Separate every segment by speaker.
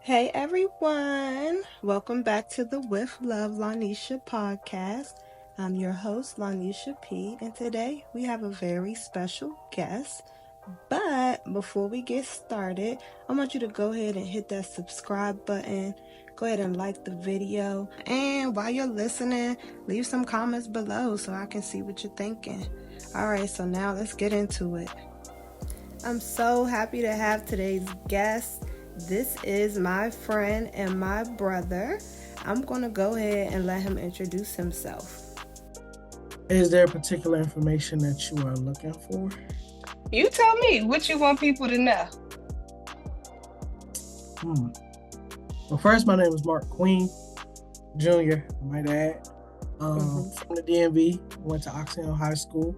Speaker 1: Hey everyone, welcome back to the With Love Lanisha podcast. I'm your host, Lanisha P, and today we have a very special guest. But before we get started, I want you to go ahead and hit that subscribe button. Go ahead and like the video. And while you're listening, leave some comments below so I can see what you're thinking. Alright, so now let's get into it. I'm so happy to have today's guest. This is my friend and my brother. I'm going to go ahead and let him introduce himself.
Speaker 2: Is there particular information that you are looking for?
Speaker 3: You tell me what you want people to know.
Speaker 2: Well, first, my name is Mark Queen Jr., my dad. From the DMV, went to Oxnard High School.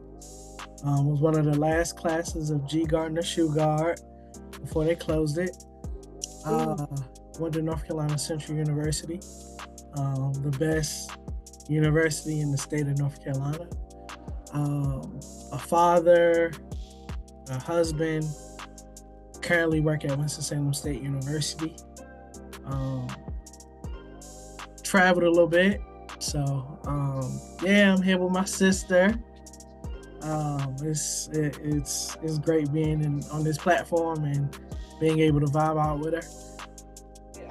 Speaker 2: Was one of the last classes of G. Gardner Shugard before they closed it. Went to North Carolina Central University, the best university in the state of North Carolina. A father, a husband, currently work at Winston-Salem State University. Traveled a little bit, so I'm here with my sister. It's great being on this platform and being able to vibe out with her.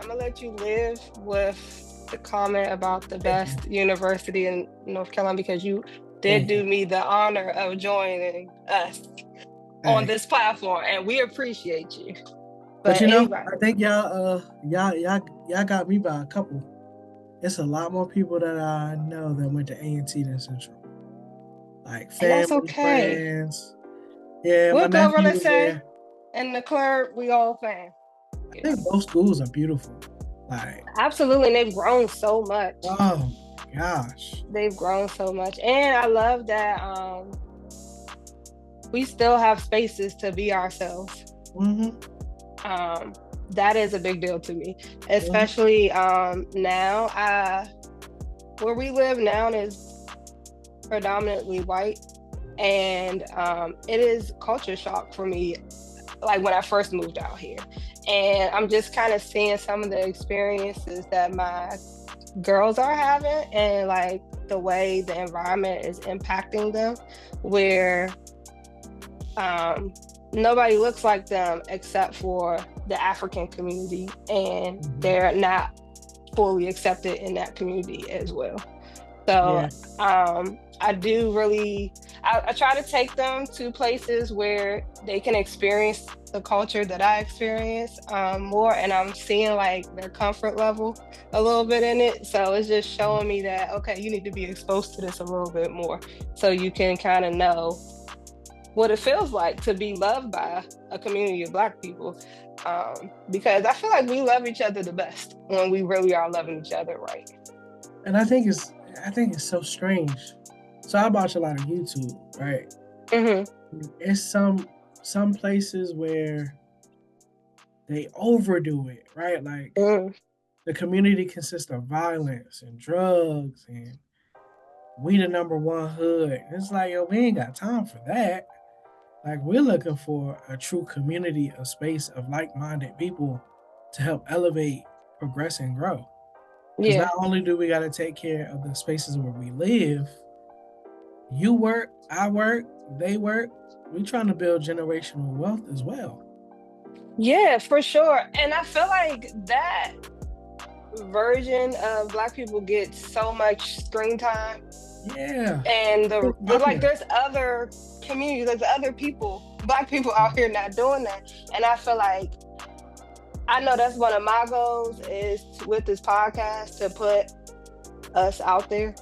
Speaker 3: I'm gonna let you live with the comment about the best university in North Carolina because you did do me the honor of joining us on this platform, and we appreciate you.
Speaker 2: But you know, I think y'all got me by a couple. It's a lot more people that I know that went to A&T than Central. Like family, friends. Yeah,
Speaker 3: we'll
Speaker 2: my
Speaker 3: go
Speaker 2: nephew was there.
Speaker 3: And the clerk, we all fan.
Speaker 2: I think both schools are beautiful. Like
Speaker 3: absolutely, and they've grown so much.
Speaker 2: Oh my gosh.
Speaker 3: They've grown so much. And I love that we still have spaces to be ourselves. That is a big deal to me, especially now. Where we live now is predominantly white, and it is culture shock for me, like when I first moved out here, and I'm just kind of seeing some of the experiences that my girls are having and like the way the environment is impacting them, where nobody looks like them except for the African community, and they're not fully accepted in that community as well. So I do really, I try to take them to places where they can experience the culture that I experience more, and I'm seeing like their comfort level a little bit in it. So it's just showing me that, okay, you need to be exposed to this a little bit more so you can kind of know what it feels like to be loved by a community of Black people. Because I feel like we love each other the best when we really are loving each other right.
Speaker 2: And I think it's so strange. So I watch a lot of YouTube, right? It's some places where they overdo it, right? Like the community consists of violence and drugs, and we the number one hood. It's like, yo, we ain't got time for that. Like, we're looking for a true community, a space of like-minded people to help elevate, progress, and grow. Because not only do we got to take care of the spaces where we live, you work, I work, they work, we're trying to build generational wealth as well.
Speaker 3: Yeah, for sure. And I feel like that version of Black people gets so much screen time.
Speaker 2: Yeah.
Speaker 3: And like there's other communities, there's other people, Black people out here not doing that. And I feel like, I know that's one of my goals is with this podcast to put us out there,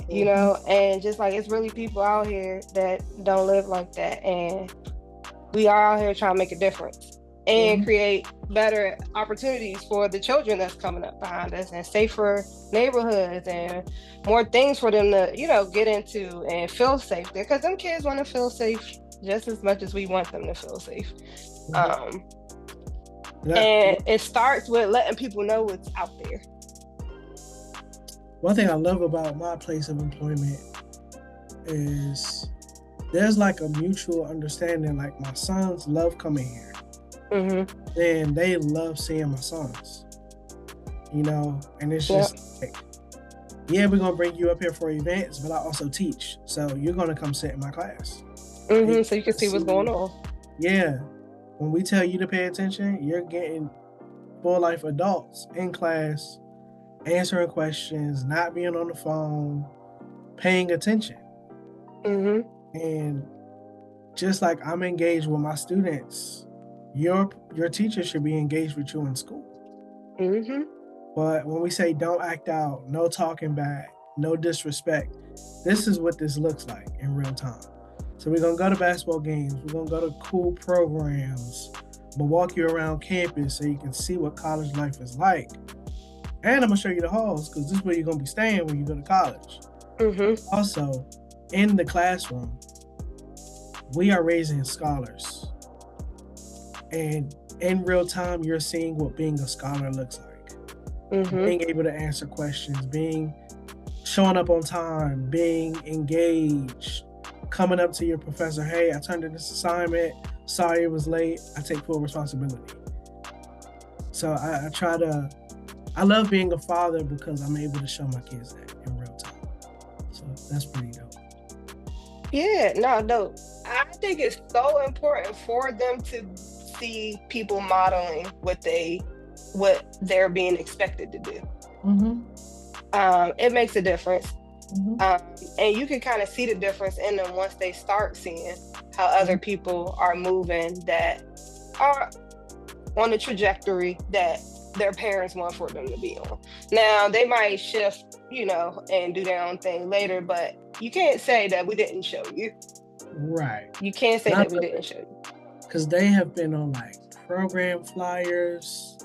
Speaker 3: you know, and just like, it's really people out here that don't live like that. And we are out here trying to make a difference and create better opportunities for the children that's coming up behind us, and safer neighborhoods and more things for them to, you know, get into and feel safe there. Because them kids want to feel safe just as much as we want them to feel safe. And it starts with letting people know what's out there.
Speaker 2: One thing I love about my place of employment is there's like a mutual understanding. Like, my sons love coming here. And they love seeing my sons. you know, and it's just like, yeah, we're going to bring you up here for events, but I also teach. So you're going to come sit in my class.
Speaker 3: Mm-hmm, so you can see what's going on.
Speaker 2: Yeah. When we tell you to pay attention, you're getting full life adults in class, answering questions, not being on the phone, paying attention.
Speaker 3: Mm-hmm.
Speaker 2: And just like I'm engaged with my students, your teacher should be engaged with you in school.
Speaker 3: Mm-hmm.
Speaker 2: But when we say don't act out, no talking back, no disrespect, this is what this looks like in real time. So we're going to go to basketball games. We're going to go to cool programs. We'll walk you around campus so you can see what college life is like. And I'm going to show you the halls because this is where you're going to be staying when you go to college.
Speaker 3: Mm-hmm.
Speaker 2: Also, in the classroom, we are raising scholars. And in real time, you're seeing what being a scholar looks like.
Speaker 3: Mm-hmm.
Speaker 2: Being able to answer questions, showing up on time, being engaged, coming up to your professor, hey, I turned in this assignment, sorry it was late, I take full responsibility. So I love being a father because I'm able to show my kids that in real time. So that's pretty dope.
Speaker 3: Yeah, no. I think it's so important for them to see people modeling what they're being expected to do.
Speaker 2: Mm-hmm.
Speaker 3: It makes a difference.
Speaker 2: Mm-hmm.
Speaker 3: And you can kind of see the difference in them once they start seeing how other people are moving that are on the trajectory that their parents want for them to be on. Now, they might shift, and do their own thing later, but you can't say that we didn't show you.
Speaker 2: Right.
Speaker 3: You can't say that we didn't show you.
Speaker 2: Because they have been on like program flyers.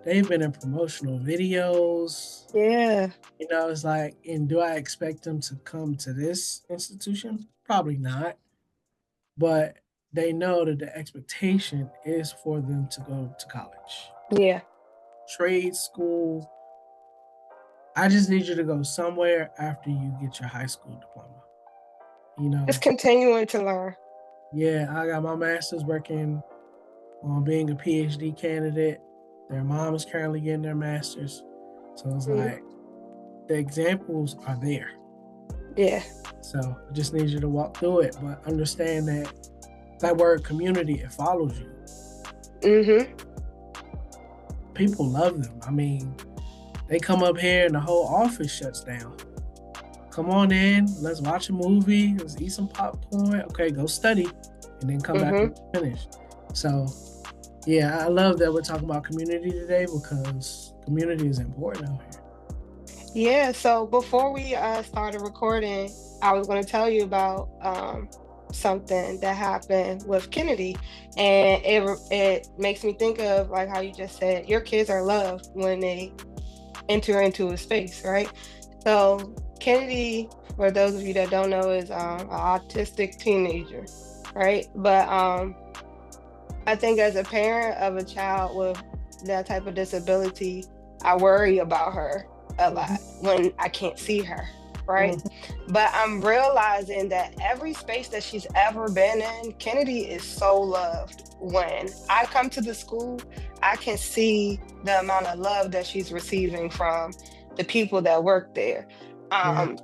Speaker 2: They've been in promotional videos.
Speaker 3: Yeah.
Speaker 2: It's like, and do I expect them to come to this institution? Probably not. But they know that the expectation is for them to go to college.
Speaker 3: Yeah.
Speaker 2: Trade school. I just need you to go somewhere after you get your high school diploma.
Speaker 3: Just continuing to learn.
Speaker 2: Yeah, I got my master's working on being a PhD candidate. Their mom is currently getting their master's. So it's like the examples are there.
Speaker 3: Yeah.
Speaker 2: So I just need you to walk through it, but understand that word community, it follows you.
Speaker 3: Mm-hmm.
Speaker 2: People love them. I mean, they come up here and the whole office shuts down. Come on in, let's watch a movie, let's eat some popcorn. Okay, go study, and then come back and finish. So, yeah, I love that we're talking about community today because community is important out here.
Speaker 3: Yeah, so before we started recording, I was going to tell you about something that happened with Kennedy, and it makes me think of like how you just said, your kids are loved when they enter into a space, right? So Kennedy, for those of you that don't know, is an autistic teenager, right? But I think as a parent of a child with that type of disability, I worry about her a lot when I can't see her, right? Mm-hmm. But I'm realizing that every space that she's ever been in, Kennedy is so loved. When I come to the school, I can see the amount of love that she's receiving from the people that work there. And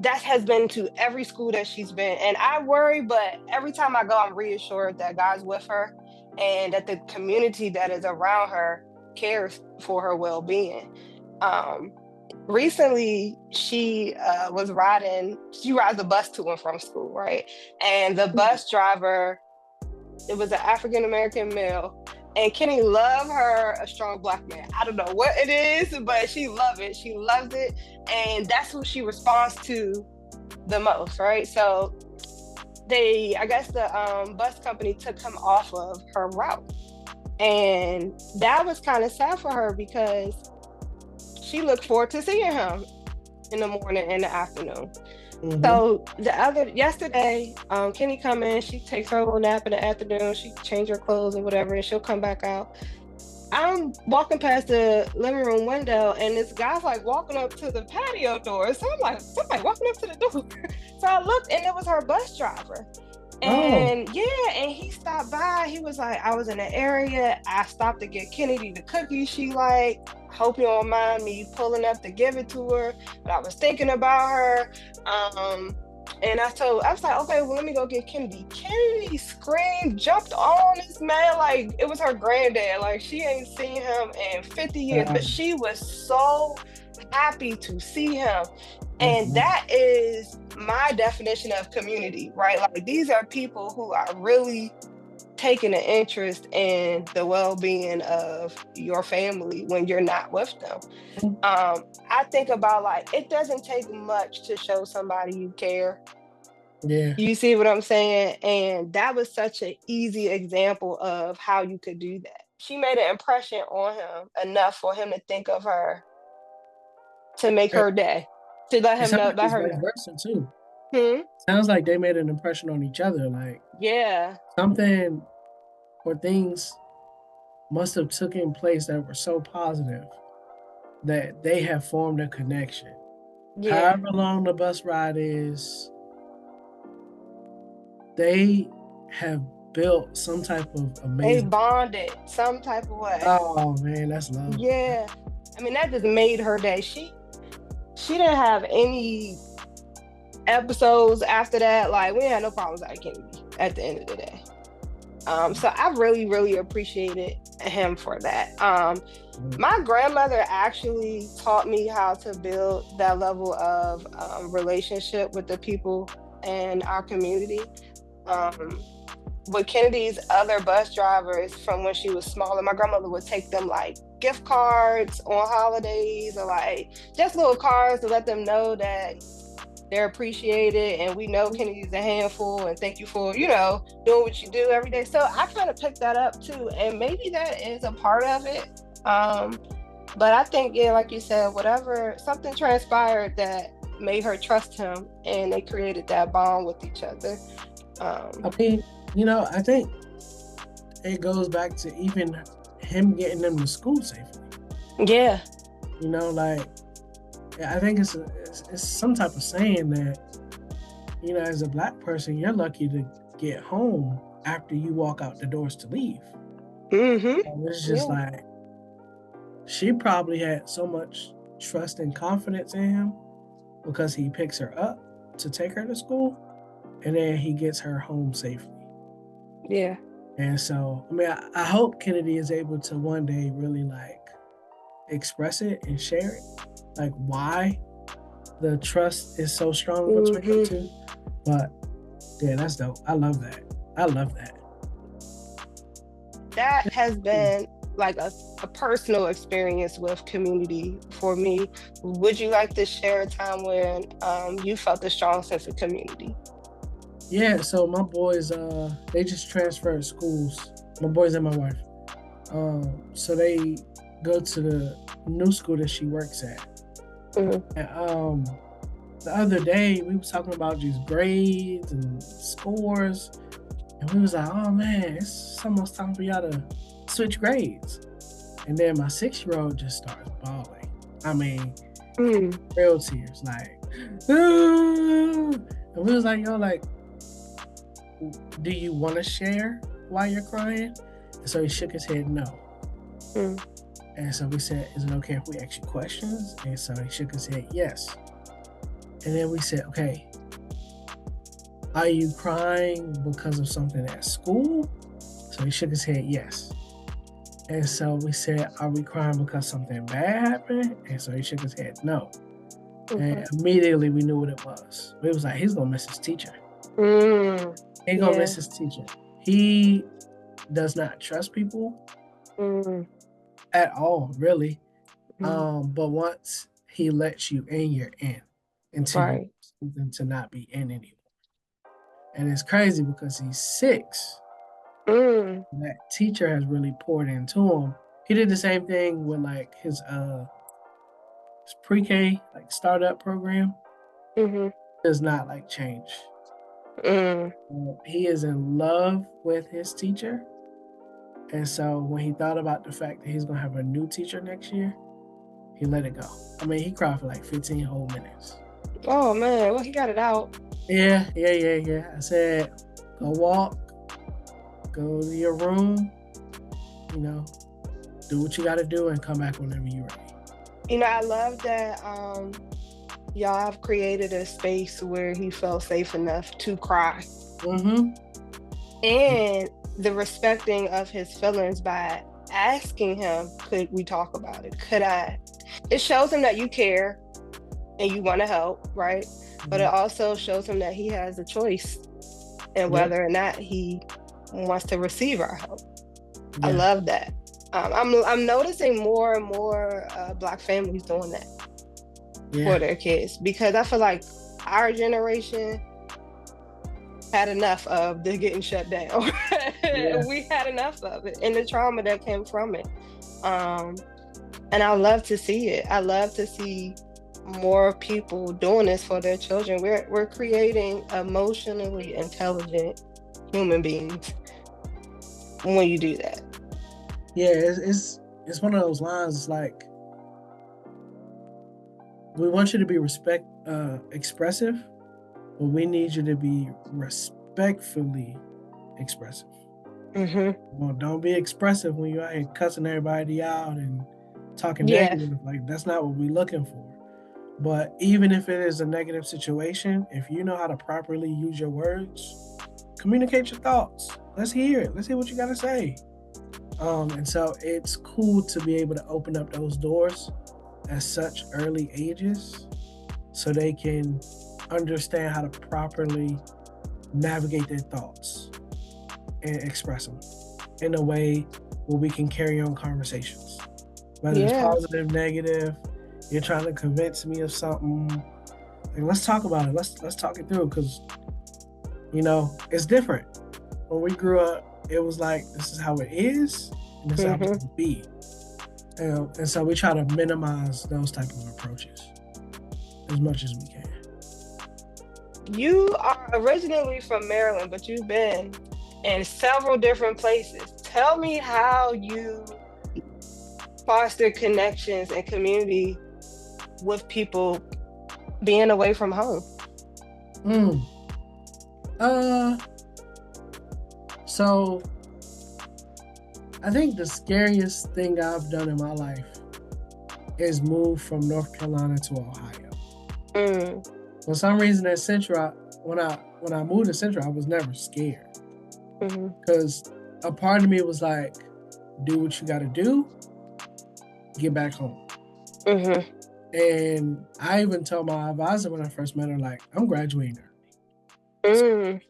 Speaker 3: that has been to every school that she's been. And I worry, but every time I go, I'm reassured that God's with her and that the community that is around her cares for her well-being. Recently, she rides the bus to and from school, right? And the bus driver, it was an African-American male, and Kenny loved her a strong Black man. I don't know what it is, but she loves it. She loves it. And that's who she responds to the most, right? So I guess the bus company took him off of her route. And that was kind of sad for her because she looked forward to seeing him in the morning and the afternoon. Mm-hmm. So yesterday, Kenny come in, she takes her little nap in the afternoon, she change her clothes or whatever, and she'll come back out. I'm walking past the living room window and this guy's like walking up to the patio door. So I'm like, somebody walking up to the door. So I looked and it was her bus driver. And and he stopped by. He was like, I was in the area. I stopped to get Kennedy the cookies she liked. Hope you don't mind me pulling up to give it to her. But I was thinking about her. And I was like, okay, well, let me go get Kennedy. Kennedy screamed, jumped on this man like it was her granddad. Like she ain't seen him in 50 years, but she was so happy to see him. And that is my definition of community, right? Like these are people who are really taking an interest in the well-being of your family when you're not with them. I think about like, it doesn't take much to show somebody you care.
Speaker 2: Yeah.
Speaker 3: You see what I'm saying? And that was such an easy example of how you could do that. She made an impression on him enough for him to think of her, to make her day, to let him know, let her know.
Speaker 2: Versa too. Sounds like they made an impression on each other. Like something or things must have taken place that were so positive that they have formed a connection. However long the bus ride is, they have built some type of amazing.
Speaker 3: They bonded some type of way.
Speaker 2: Oh man, that's love.
Speaker 3: Yeah, I mean that just made her day. She didn't have any episodes after that. Like we had no problems at Kennedy at the end of the day. So I really, really appreciated him for that. My grandmother actually taught me how to build that level of relationship with the people in our community. With Kennedy's other bus drivers from when she was smaller, my grandmother would take them like gift cards on holidays or like just little cards to let them know that they're appreciated and we know Kennedy's a handful and thank you for, doing what you do every day. So I kind of picked that up too. And maybe that is a part of it. But I think, like you said, something transpired that made her trust him and they created that bond with each other.
Speaker 2: I mean, I think it goes back to even him getting them to school safely.
Speaker 3: Yeah.
Speaker 2: I think it's some type of saying that, as a Black person, you're lucky to get home after you walk out the doors to leave. And it's just like, she probably had so much trust and confidence in him because he picks her up to take her to school and then he gets her home safely.
Speaker 3: Yeah.
Speaker 2: And so, I mean, I hope Kennedy is able to one day really express it and share it. Like why the trust is so strong between the two. But yeah, that's dope. I love that.
Speaker 3: That has been like a personal experience with community for me. Would you like to share a time when you felt a strong sense of community?
Speaker 2: Yeah, so my boys, they just transferred schools. My boys and my wife. So they go to the new school that she works at. And the other day we was talking about just grades and scores, and we was like, oh man, it's almost time for y'all to switch grades. And then my 6-year-old just starts bawling. I mean, real tears, like, and we was like, do you want to share why you're crying? And so he shook his head no. And so we said, is it okay if we ask you questions? And so he shook his head yes. And then we said, okay, are you crying because of something at school? So he shook his head yes. And so we said, are we crying because something bad happened? And so he shook his head no. And immediately we knew what it was. We was like, he's gonna miss his teacher. He's gonna miss his teacher. He does not trust people at all, really. But once he lets you in, you're in. Until something to not be in anymore. And it's crazy because he's 6. That teacher has really poured into him. He did the same thing with his pre-K startup program. Does not change. He is in love with his teacher. And so when he thought about the fact that he's going to have a new teacher next year, he let it go. I mean, he cried for 15 whole minutes.
Speaker 3: Oh, man. Well, he got it out.
Speaker 2: Yeah. I said, go walk, go to your room, do what you got to do and come back whenever you're ready.
Speaker 3: I love that y'all have created a space where he felt safe enough to cry.
Speaker 2: Mm-hmm.
Speaker 3: And the respecting of his feelings by asking him, could we talk about it? Could I? It shows him that you care and you want to help, right? Mm-hmm. But it also shows him that he has a choice in whether or not he wants to receive our help. Yeah. I love that. I'm noticing more and more Black families doing that for their kids, because I feel like our generation had enough of the getting shut down. We had enough of it and the trauma that came from it. And I love to see it. I love to see more people doing this for their children. We're creating emotionally intelligent human beings when you do that.
Speaker 2: Yeah, it's one of those lines. It's like, we want you to be expressive, but we need you to be respectfully expressive.
Speaker 3: Mm-hmm.
Speaker 2: Well, don't be expressive when you're out here cussing everybody out and talking negative. Like, that's not what we're looking for. But even if it is a negative situation, if you know how to properly use your words, communicate your thoughts. Let's hear it. Let's hear what you got to say. And so it's cool to be able to open up those doors at such early ages so they can understand how to properly navigate their thoughts and express them in a way where we can carry on conversations. Whether it's positive, negative, you're trying to convince me of something, like, let's talk about it. Let's talk it through, because it's different. When we grew up, it was like, this is how it is, and this is how it will be. And so we try to minimize those type of approaches as much as we can.
Speaker 3: You are originally from Maryland, but you've been in several different places. Tell me how you foster connections and community with people being away from home.
Speaker 2: So I think the scariest thing I've done in my life is move from North Carolina to Ohio. For some reason at Central, when I moved to Central, I was never scared. Because a part of me was like, do what you got to do, get back home. And I even told my advisor when I first met her, like, I'm graduating early.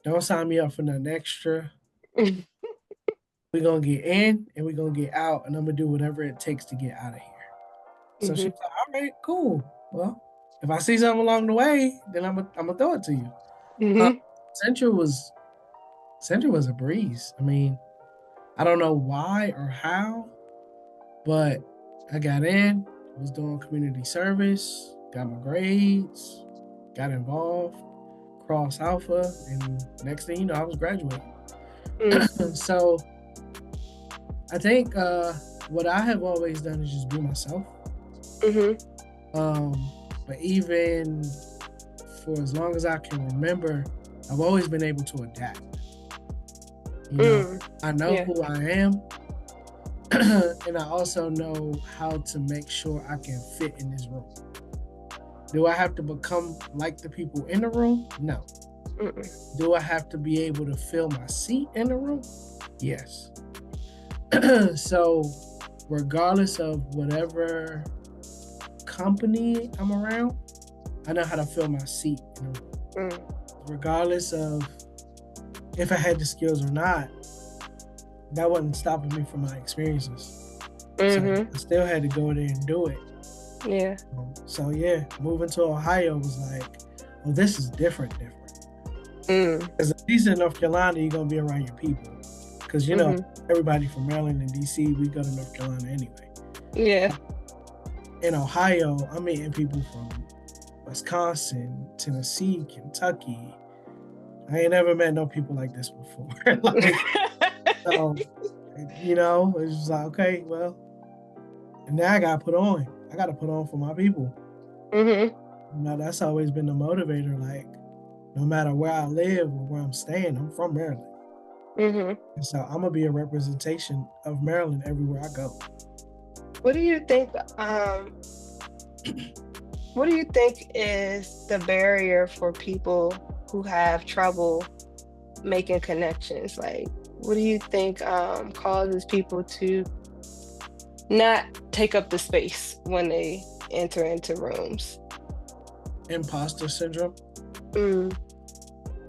Speaker 2: So don't sign me up for nothing extra. We're going to get in and we're going to get out, and I'm going to do whatever it takes to get out of here. So she's like, all right, cool. Well, if I see something along the way, then I'm going to throw it to you. Central was a breeze. I mean, I don't know why or how, but I got in, was doing community service, got my grades, got involved, crossed Alpha, and next thing you know, I was graduating. So I think what I have always done is just be myself. But even for as long as I can remember, I've always been able to adapt. I know who I am, and I also know how to make sure I can fit in this room. Do I have to become like the people in the room? No. Do I have to be able to fill my seat in the room? Yes. So regardless of whatever company I'm around, I know how to fill my seat in the room. Regardless of if I had the skills or not, that wasn't stopping me from my experiences. So I still had to go there and do it.
Speaker 3: Yeah.
Speaker 2: So moving to Ohio was like, well, this is different. Because at least in North Carolina, you're going to be around your people. Because, everybody from Maryland and D.C., we go to North Carolina anyway.
Speaker 3: Yeah.
Speaker 2: In Ohio, I'm meeting people from Wisconsin, Tennessee, Kentucky. I ain't never met no people like this before. So, it's just like, okay, well, and now I got to put on. I got to put on for my people. That's always been the motivator. Like, no matter where I live or where I'm staying, I'm from Maryland. Mm-hmm. And so I'm gonna be a representation of Maryland everywhere I go.
Speaker 3: What do you think? What do you think is the barrier for people who have trouble making connections? Like, what do you think causes people to not take up the space when they enter into rooms?
Speaker 2: Imposter syndrome.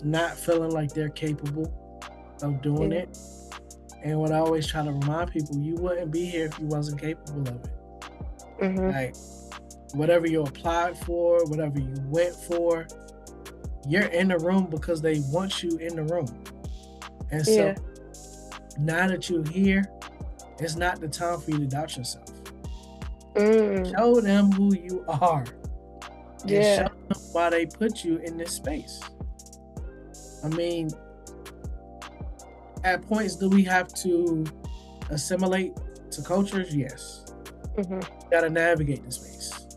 Speaker 2: Not feeling like they're capable of doing it. And what I always try to remind people, you wouldn't be here if you wasn't capable of it. Mm-hmm. Like, whatever you applied for, whatever you went for, you're in the room because they want you in the room. And so now that you're here, it's not the time for you to doubt yourself. Show them who you are. And show them why they put you in this space. I mean, at points, do we have to assimilate to cultures? Yes. Mm-hmm. You gotta navigate the space.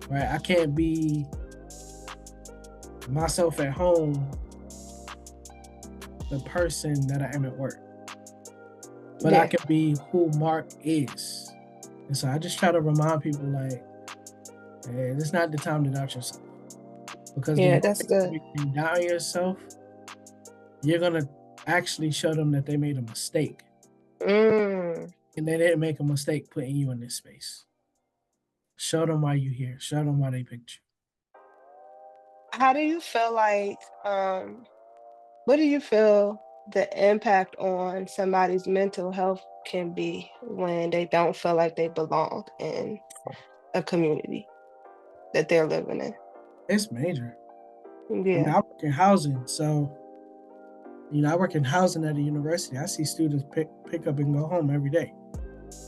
Speaker 2: Right? I can't be myself at home, the person that I am at work. But I can be who Mark is. And so I just try to remind people, like, hey, it's not the time to doubt yourself. Because
Speaker 3: that's good.
Speaker 2: If you doubt yourself, you're going to actually show them that they made a mistake. And they didn't make a mistake putting you in this space. Show them why you're here. Show them why they picked you.
Speaker 3: How do you feel like, what do you feel the impact on somebody's mental health can be when they don't feel like they belong in a community that they're living in?
Speaker 2: It's major.
Speaker 3: Yeah.
Speaker 2: I mean, I work in housing, so I work in housing at a university. I see students pick up and go home every day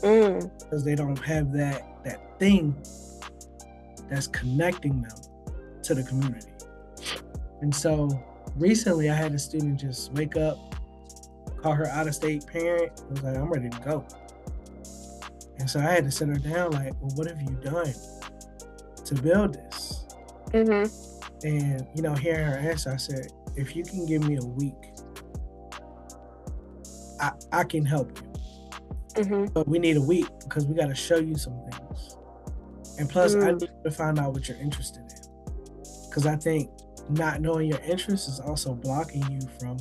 Speaker 2: because they don't have that thing that's connecting them to the community. And so recently I had a student just wake up, call her out-of-state parent, and was like, I'm ready to go. And so I had to sit her down like, well, what have you done to build this? Mm-hmm. And, hearing her answer, I said, if you can give me a week, I can help you. Mm-hmm. But we need a week because we got to show you some things. And plus, I need to find out what you're interested in. Because I think not knowing your interests is also blocking you from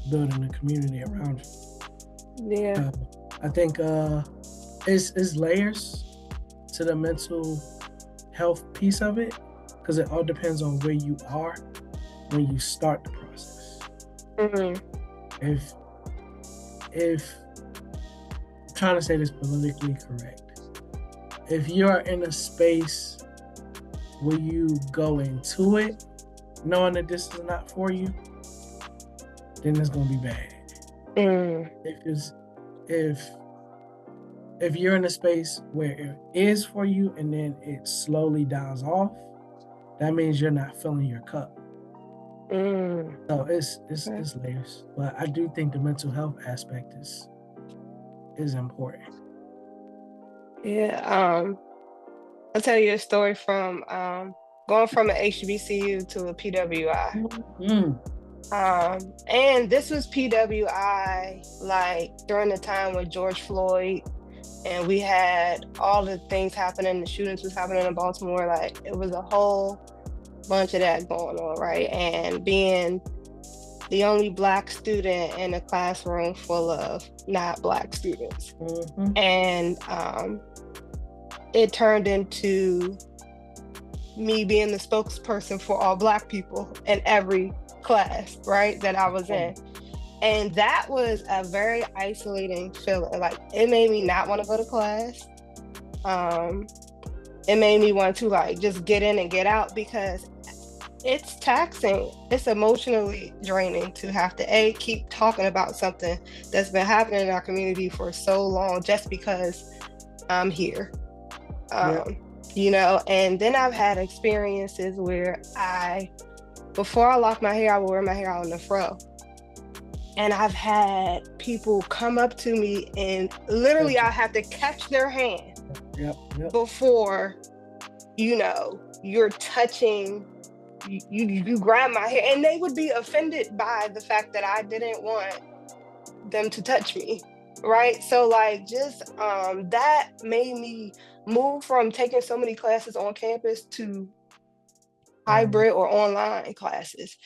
Speaker 2: building a community around you.
Speaker 3: Yeah.
Speaker 2: I think it's layers to the mental health piece of it, because it all depends on where you are when you start the process. Mm-hmm. If I'm trying to say this politically correct, if you're in a space where you go into it knowing that this is not for you, then it's gonna be bad. If you're in a space where it is for you and then it slowly dies off, that means you're not filling your cup. So it's layers, but I do think the mental health aspect is important.
Speaker 3: Yeah, I'll tell you a story from going from an HBCU to a PWI. And this was PWI like during the time with George Floyd, and we had all the things happening, the shootings was happening in Baltimore. Like, it was a whole bunch of that going on, right? And being the only Black student in a classroom full of not Black students. Mm-hmm. And it turned into me being the spokesperson for all Black people in every class, right, that I was in. And that was a very isolating feeling. Like, it made me not want to go to class. It made me want to like just get in and get out, because it's taxing. It's emotionally draining to have to keep talking about something that's been happening in our community for so long just because I'm here. And then I've had experiences where before I lock my hair, I will wear my hair out in the fro. And I've had people come up to me and literally I have to catch their hand before, you're touching you grab my hair, and they would be offended by the fact that I didn't want them to touch me, right? So like just that made me move from taking so many classes on campus to hybrid or online classes.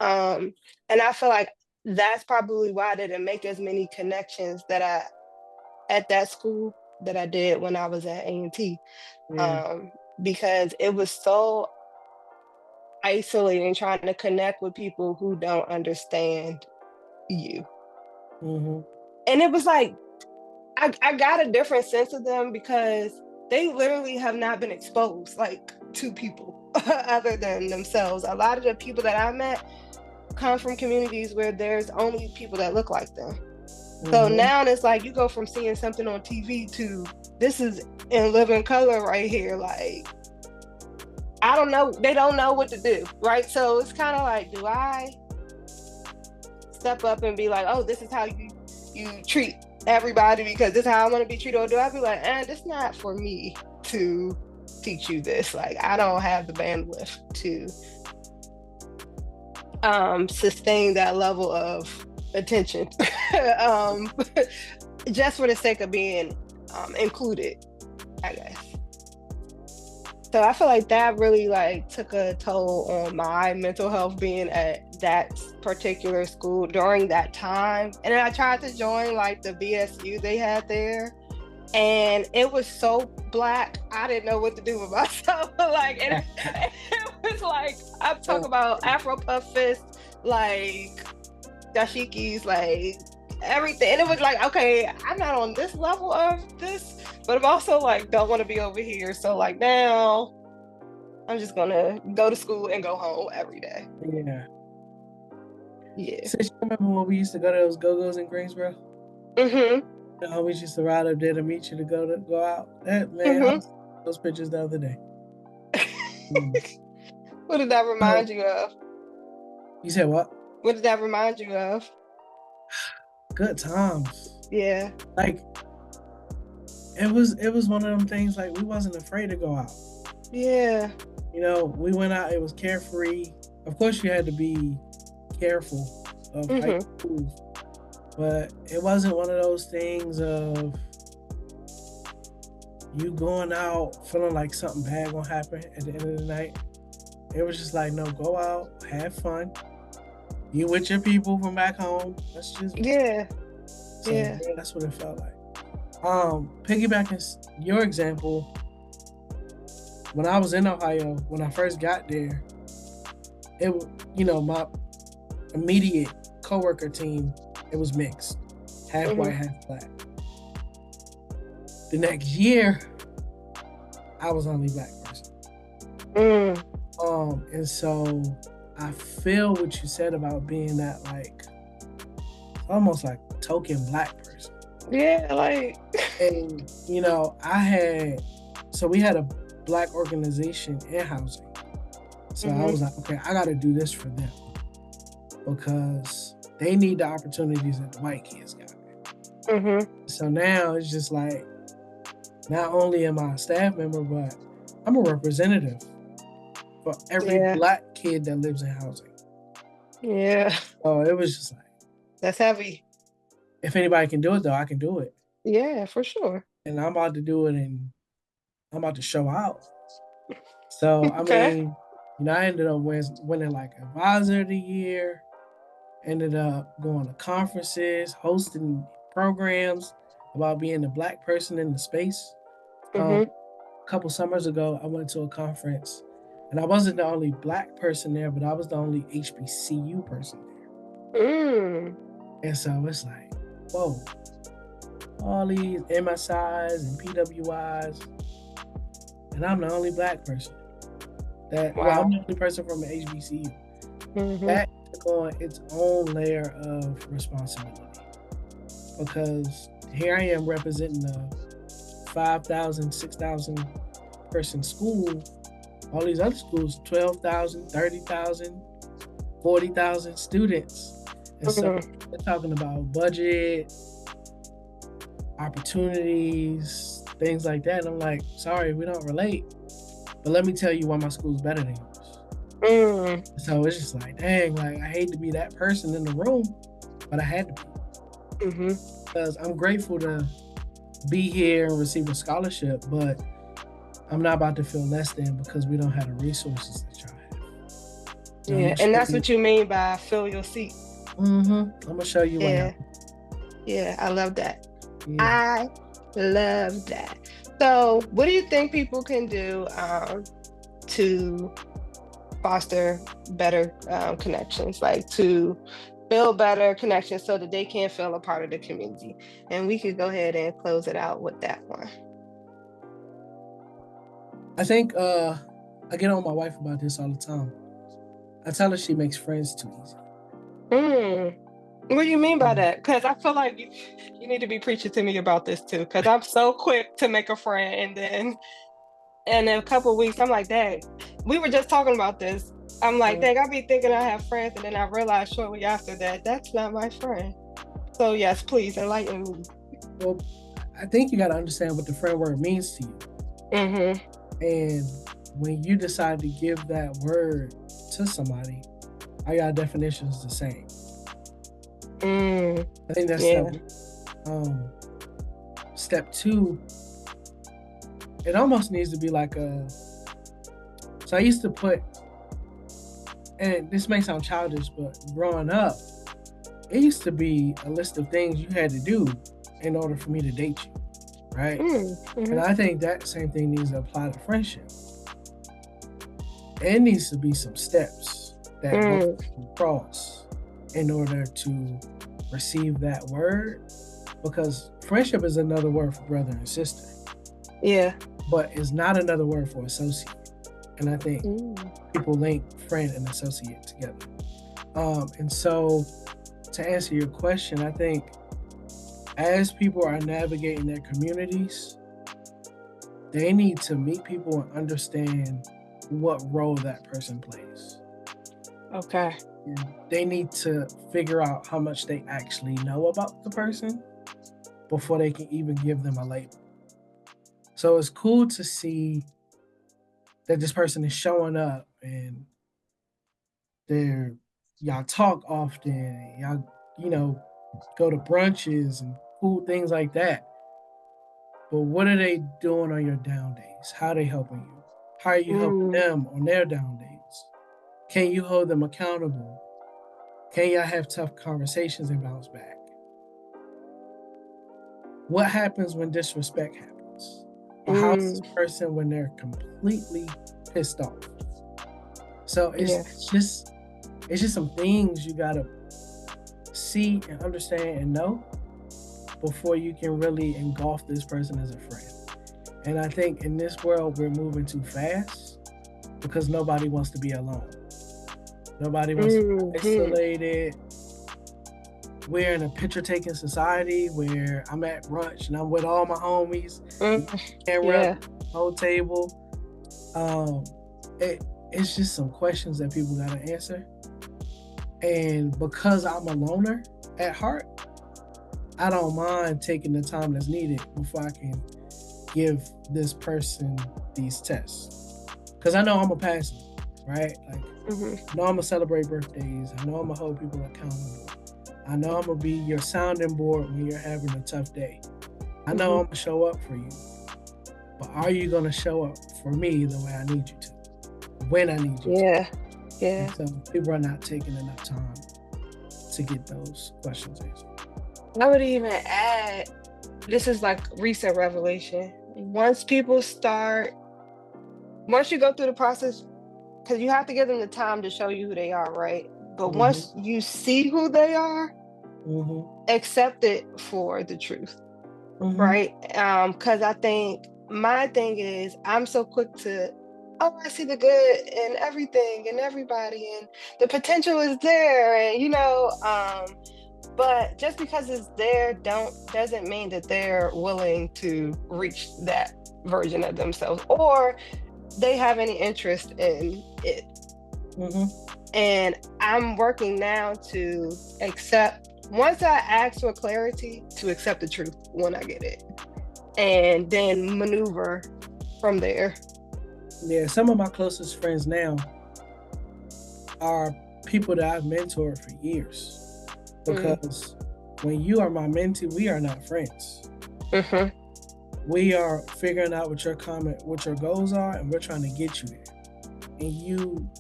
Speaker 3: And I feel like that's probably why I didn't make as many connections at that school that I did when I was at A&T. Because it was so isolating trying to connect with people who don't understand you. And it was like, I got a different sense of them because they literally have not been exposed like to people other than themselves. A lot of the people that I met come from communities where there's only people that look like them. So now it's like you go from seeing something on TV to this is in living color right here. Like, I don't know. They don't know what to do, right? So it's kind of like, do I step up and be like, oh, this is how you treat everybody because this is how I want to be treated? Or do I be like, this not for me to teach you this? Like, I don't have the bandwidth to sustain that level of attention just for the sake of being included, I guess. So I feel like that really like took a toll on my mental health being at that particular school during that time. And then I tried to join like the BSU they had there, and it was so Black, I didn't know what to do with myself. Like, it was like, I'm talking about Afro Puff Fist, like dashikis, like everything. And it was like, okay, I'm not on this level of this, but I'm also like, don't want to be over here. So like now I'm just gonna go to school and go home every day. Yeah.
Speaker 2: So you remember when we used to go to those go-go's in Greensboro? The homies used to ride up there to meet you to go out. That man, I saw those pictures the other day.
Speaker 3: What did that remind you of?
Speaker 2: You said what?
Speaker 3: What did that remind you of?
Speaker 2: Good times.
Speaker 3: Yeah.
Speaker 2: Like it was one of them things like we wasn't afraid to go out.
Speaker 3: Yeah.
Speaker 2: You know, we went out, it was carefree. Of course you had to be careful of how you move, but it wasn't one of those things of you going out feeling like something bad gonna happen at the end of the night. It was just like, no, go out, have fun. You with your people from back home. Let's just yeah, that's what it felt like. Piggybacking your example, when I was in Ohio, when I first got there, it, you know, my immediate coworker team, it was mixed, half white, half Black. The next year, I was the only Black person. And so I feel what you said about being that like almost like token Black person.
Speaker 3: Yeah, like.
Speaker 2: And you know, we had a Black organization in housing. So I was like, okay, I gotta do this for them because they need the opportunities that the white kids got. So now it's just like, not only am I a staff member, but I'm a representative for every Black kid that lives in housing.
Speaker 3: Yeah.
Speaker 2: So it was just like,
Speaker 3: that's heavy.
Speaker 2: If anybody can do it though, I can do it.
Speaker 3: Yeah, for sure.
Speaker 2: And I'm about to do it, and I'm about to show out. So I mean, you know, I ended up winning like Advisor of the Year, ended up going to conferences, hosting programs about being the Black person in the space. A couple summers ago, I went to a conference, and I wasn't the only Black person there, but I was the only HBCU person there. And so it's like, whoa, all these MSIs and PWIs, and I'm the only Black person. I'm the only person from an HBCU. That took on its own layer of responsibility, because here I am representing a 5,000, 6,000 person school. All these other schools, 12,000, 30,000, 40,000 students. And so they're talking about budget, opportunities, things like that. And I'm like, sorry, we don't relate. But let me tell you why my school's better than yours. So it's just like, dang, like I hate to be that person in the room, but I had to be. Because I'm grateful to be here and receive a scholarship, but I'm not about to feel less than because we don't have the resources that y'all have.
Speaker 3: Yeah, and that's what you mean by fill your seat.
Speaker 2: I'm gonna show you what happened.
Speaker 3: Yeah, I love that. Yeah. I love that. So what do you think people can do to foster better connections, like to build better connections so that they can feel a part of the community? And we could go ahead and close it out with that one.
Speaker 2: I think I get on my wife about this all the time. I tell her she makes friends too easy.
Speaker 3: What do you mean by that? Because I feel like you need to be preaching to me about this too, because I'm so quick to make a friend, and then in a couple of weeks I'm like, dang, we were just talking about this. I'm like, dang, I be thinking I have friends, and then I realized shortly after that that's not my friend. So yes, please enlighten me.
Speaker 2: Well, I think you got to understand what the friend word means to you. And when you decide to give that word to somebody, are your definitions the same? I think that's step two. It almost needs to be like so I used to put, and this may sound childish, but growing up, it used to be a list of things you had to do in order for me to date you, right? And I think that same thing needs to apply to friendship. It needs to be some steps that both cross in order to receive that word, because friendship is another word for brother and sister. Yeah. But it's not another word for associate. And I think people link friend and associate together. And so to answer your question, I think as people are navigating their communities, they need to meet people and understand what role that person plays. Okay. They need to figure out how much they actually know about the person before they can even give them a label. So it's cool to see that this person is showing up and y'all talk often, y'all, go to brunches and cool things like that. But what are they doing on your down days? How are they helping you? How are you helping them on their down days? Can you hold them accountable? Can y'all have tough conversations and bounce back? What happens when disrespect happens? Or how's this person when they're completely pissed off? So it's just some things you gotta see and understand and know before you can really engulf this person as a friend. And I think in this world we're moving too fast because nobody wants to be alone. Nobody wants to be isolated. We're in a picture-taking society where I'm at brunch and I'm with all my homies. Camera, whole table. It's just some questions that people gotta answer. And because I'm a loner at heart, I don't mind taking the time that's needed before I can give this person these tests. Because I know I'm a pass it, right? Like, I know I'm gonna celebrate birthdays. I know I'm gonna hold people accountable. I know I'm gonna be your sounding board when you're having a tough day. I know I'm gonna show up for you. But are you gonna show up for me the way I need you to? When I need you to? Yeah. And so people are not taking enough time to get those questions answered.
Speaker 3: I would even add, this is like recent revelation. Once you go through the process, because you have to give them the time to show you who they are, right? But once you see who they are, accept it for the truth, right? Because I think my thing is, I'm so quick to, I see the good in everything and everybody, and the potential is there, and but just because it's there doesn't mean that they're willing to reach that version of themselves or they have any interest in it. And I'm working now to accept, once I ask for clarity, to accept the truth when I get it, and then maneuver from there.
Speaker 2: Yeah, some of my closest friends now, are people that I've mentored for years. Because when you are my mentee, we are not friends.
Speaker 3: Mm-hmm.
Speaker 2: We are figuring out what your goals are, and we're trying to get you there. And you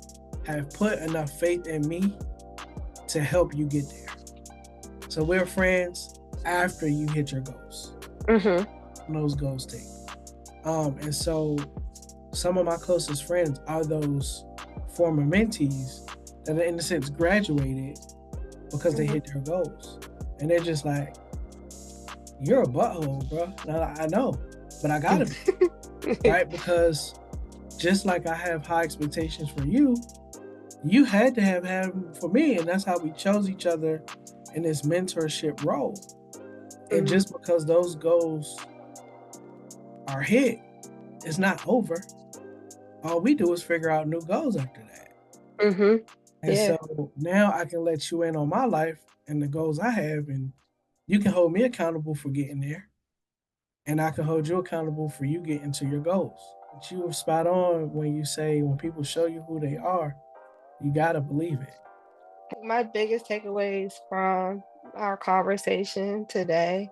Speaker 2: have put enough faith in me to help you get there. So we're friends after you hit your goals.
Speaker 3: Mm-hmm.
Speaker 2: And those goals take. And so some of my closest friends are those former mentees that in a sense graduated because they hit their goals. And they're just like, you're a butthole, bro. Now, I know, but I gotta be. Right? Because just like I have high expectations for you, you had to have them for me. And that's how we chose each other in this mentorship role. And just because those goals are hit, it's not over. All we do is figure out new goals after that.
Speaker 3: Mm-hmm.
Speaker 2: And so now I can let you in on my life and the goals I have, and you can hold me accountable for getting there. And I can hold you accountable for you getting to your goals. But you are spot on when you say when people show you who they are, you gotta believe it.
Speaker 3: My biggest takeaways from our conversation today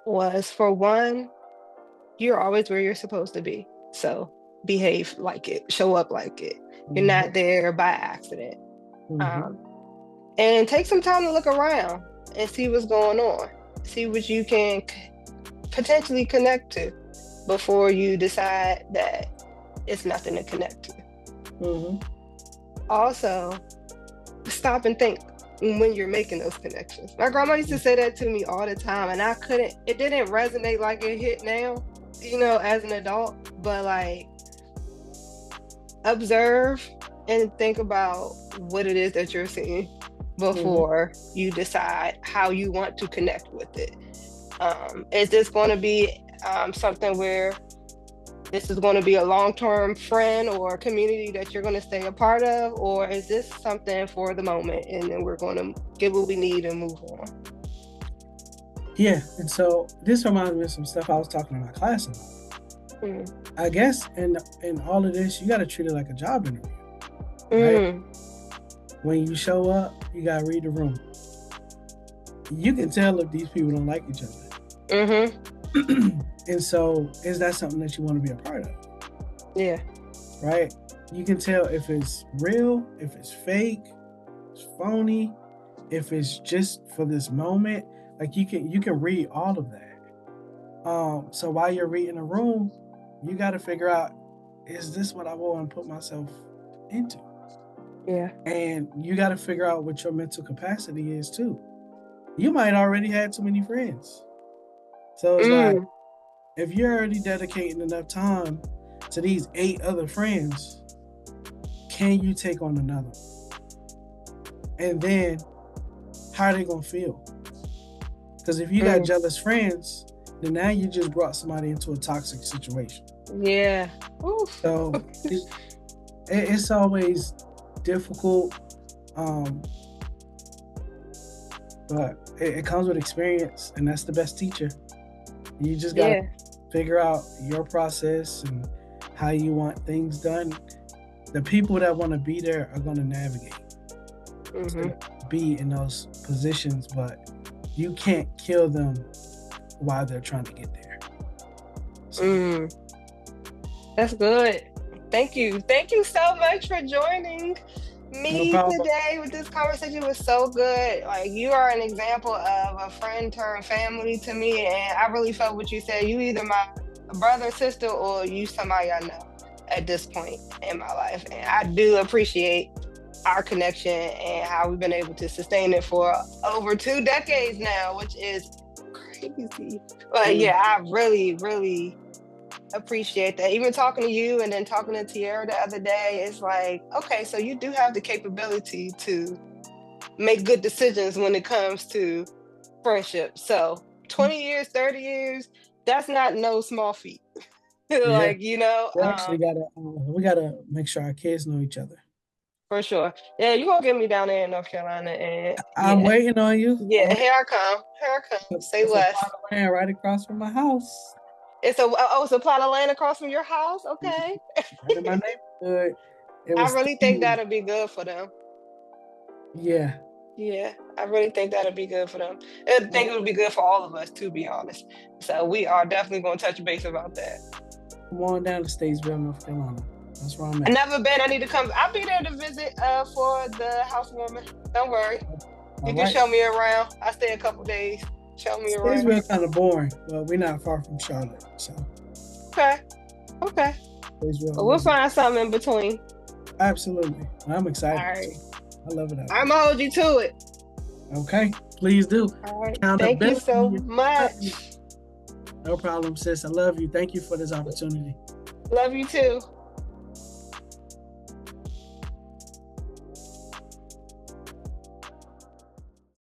Speaker 3: was, for one, you're always where you're supposed to be. So behave like it, show up like it. You're not there by accident. And take some time to look around and see what's going on. See what you can potentially connect to before you decide that it's nothing to connect to. Also, stop and think when you're making those connections. My grandma used to say that to me all the time, and it didn't resonate like it hit now, as an adult, but like, observe and think about what it is that you're seeing before you decide how you want to connect with it. Is this going to be something where this is going to be a long-term friend or community that you're going to stay a part of, or is this something for the moment and then we're going to get what we need and move on?
Speaker 2: Yeah, and so this reminds me of some stuff I was talking to my class about. I guess in all of this, you got to treat it like a job interview. Right? When you show up, you got to read the room. You can tell if these people don't like each other. And so, is that something that you want to be a part of?
Speaker 3: Yeah.
Speaker 2: Right? You can tell if it's real, if it's fake, it's phony, if it's just for this moment. Like you can read all of that. So while you're reading a room, you got to figure out, is this what I want to put myself into?
Speaker 3: Yeah.
Speaker 2: And you got to figure out what your mental capacity is too. You might already have too many friends. So it's like, if you're already dedicating enough time to these 8 other friends, can you take on another? And then, how are they going to feel? Because if you got jealous friends, then now you just brought somebody into a toxic situation.
Speaker 3: Yeah. Oof.
Speaker 2: So it's always difficult, but it comes with experience, and that's the best teacher. You just got to figure out your process and how you want things done. The people that want to be there are going to navigate to be in those positions, but you can't kill them while they're trying to get there. So.
Speaker 3: That's good. Thank you. Thank you so much for joining me today with this conversation. It was so good. Like, you are an example of a friend turned family to me, and I really felt what you said. You either my brother, sister, or you somebody I know at this point in my life. And I do appreciate our connection and how we've been able to sustain it for over 2 decades now, which is crazy. But yeah, I really, really appreciate that. Even talking to you and then talking to Tiara the other day, it's like, okay, so you do have the capability to make good decisions when it comes to friendship. So 20 years, 30 years, that's not no small feat. Like,
Speaker 2: we actually we gotta make sure our kids know each other.
Speaker 3: For sure. Yeah, you gonna get me down there in North Carolina, and
Speaker 2: I'm waiting on you.
Speaker 3: Yeah, here I come. Say less.
Speaker 2: It's a land right across from my house.
Speaker 3: It's a plot of land across from your house. Okay.
Speaker 2: Right in my neighborhood.
Speaker 3: I really think that'll be good for them.
Speaker 2: Yeah.
Speaker 3: Yeah, I really think that'll be good for them. I think it would be good for all of us, to be honest. So we are definitely going to touch base about that.
Speaker 2: Come on down to Statesville, North Carolina. That's where I'm at.
Speaker 3: I've never been. I need to come. I'll be there to visit for the housewarming. Don't worry. You can show me around. I stay a couple days. Show me around.
Speaker 2: Statesville kind of boring, but we're not far from Charlotte, so.
Speaker 3: Okay. Well, we'll find something in between.
Speaker 2: Absolutely. I'm excited.
Speaker 3: All right.
Speaker 2: I love it.
Speaker 3: I'm gonna hold you to it.
Speaker 2: Okay, please do.
Speaker 3: All right. Thank you so much.
Speaker 2: No problem, sis. I love you. Thank you for this opportunity.
Speaker 3: Love you too.